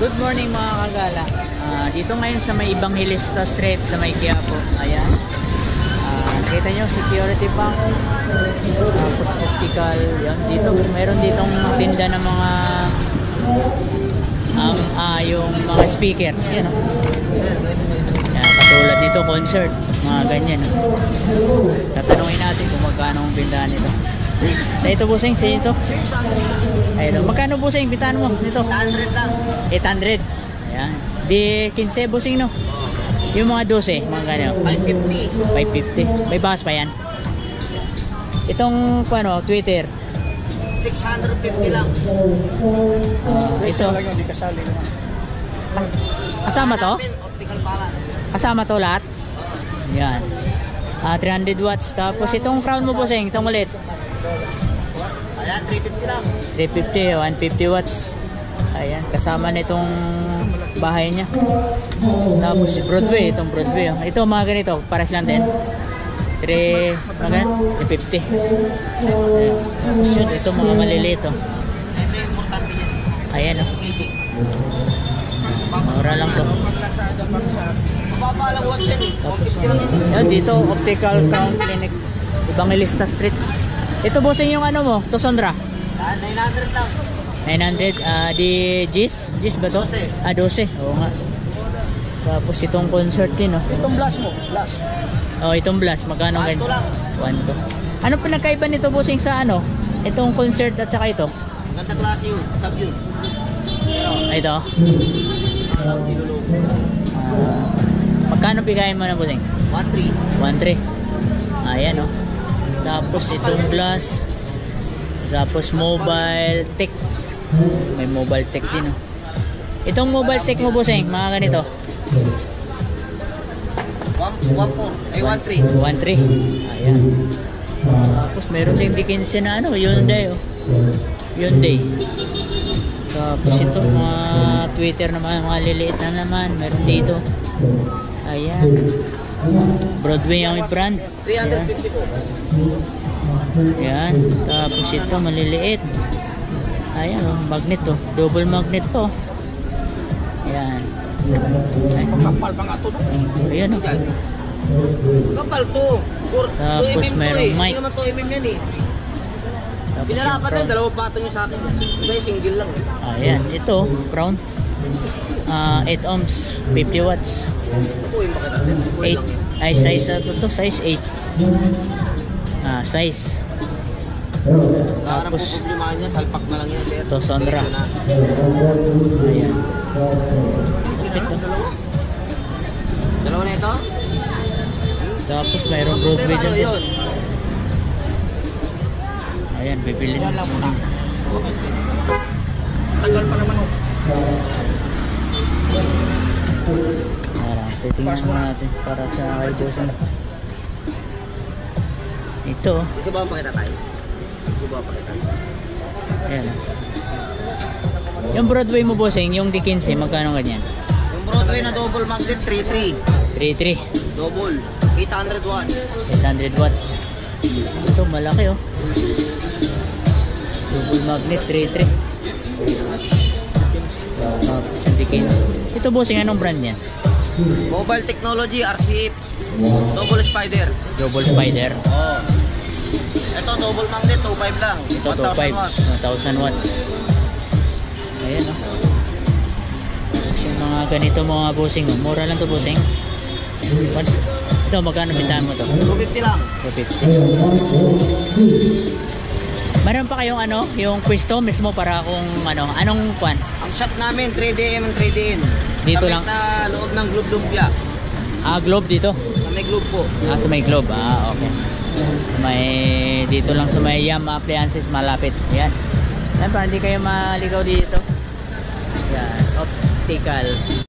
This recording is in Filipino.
Good morning mga kagala. Dito ngayon sa may Evangelista Street sa may Quiapo. Ayan. Nakita nyo, Security Bank. Optical. Yan. Dito, meron ditong tinda ng mga yung mga speaker. Yan. Yan, katulad nito, concert. Mga ganyan. Tatanungin natin kung magkano ang bindahan nito. Ito busing, sa ito. Ayun, magkano busing bintahan mo nito? 800 lang. 800. Ayan. Di 15 busing no. Yung mga 12, mga ganyan. 550. 550. May bawas pa yan. Itong ano, Twitter. 650 lang. Ito. Kasama to? Optical pala. Kasama to lahat? Yan. 300 watts. Tapos itong crown mo busing, itong ulit. Ayan, 350 lang. 350, 150 watts. Ayan, kasama nitong bahay niya. Tapos Broadway, itong Broadway. Ito mga ganito, pares lang din. 350. Tapos yun, ito mga maliliit. Ito yung importante niya. Ayan o. Mura lang to. Mababa lang watch yan eh. Tapos yan, dito, Optical Crown Clinic, Evangelista Street. Ito bossing yung ano mo, Tosondra. 900 lang. 900, di Gis? Gis ba to? 12. 12, oo nga. Tapos itong concert din, oh. Itong blast mo, blast. Oh, itong blast, magkano ganyan? 1 lang. 1 2. Ano pinagkaiba nito bossing sa ano? Itong concert at saka ito? Ganda klase yun, sub yun. Ito? Magkano bigayin mo na bossing? 1.3. 1.3. Ayan, oh. Tapos itong glass. Tapos mobile tech. May mobile tech din, oh. Itong mobile tech mo bossing, mga ganito. 1.4. Ay, 1.3. 1.3. Ayan. Tapos meron din dikinse na ano, Hyundai, oh. Hyundai. Tapos ito mga Twitter naman, mga liliit na naman, meron dito. Ayan. Broadway ang brand. 350 po. Ayan. Tapos ito maliliit. Ayan, oh, magnet to. Double magnet to. Ayan. Kapal pa nga ito. Ayan, oh. Kapal to. Tapos mayroong mic. Hindi naman to MM yan eh. Tapos Pinarapat yung yan, dalawang patong yung sa akin. Ito yung single lang eh. ayan, ito, crown. 8 ohms, 50 watts. Ito yung makita. 8, ay size to, size 8. Size. Parang Tapos pupublimahan niya, salpak na lang yan. ito, Sonra. Ayan. Ito. Dalawa na ito? Tapos mayroong Broadway dyan. Yun. Ayan, bibili na lang muna. Tagal pa naman. Titingnan muna natin para sa kaibigan. Ito. Gusto ba ang pakita tayo? Gusto ba ang pakita tayo? Ayan. Yung Broadway mo bossing, yung D15, magkano ganyan? Yung Broadway na double magnet, 3.3. 3.3. Double. 800 watts. 800 watts. Ito, malaki oh. Double magnet, 3.3. Tapos yung D15. Ito bossing, anong brand yan? Mobile Technology, RCF. Double Spider. Double Spider. Oh. Ito, double magnet, 2.5 lang. Ito, 1,000 watts. 1,000 watts. Ayan oh. Yung mga ganito mga bossing oh. Mura lang to bossing. Ito, magkano bintahan mo to? 250 lang. 250. Meron pa kayong ano, yung pwesto mismo para kung ano, anong kwan? Ang shop namin, 3DM and 3DN. Dito lang? Sa loob ng Globe Lumpia. Globe dito? Sa may Globe po. Sa may Globe. Okay. May dito lang sa may Yam Appliances malapit. Yan. Yan para hindi kayo maligaw dito. Yan, optical.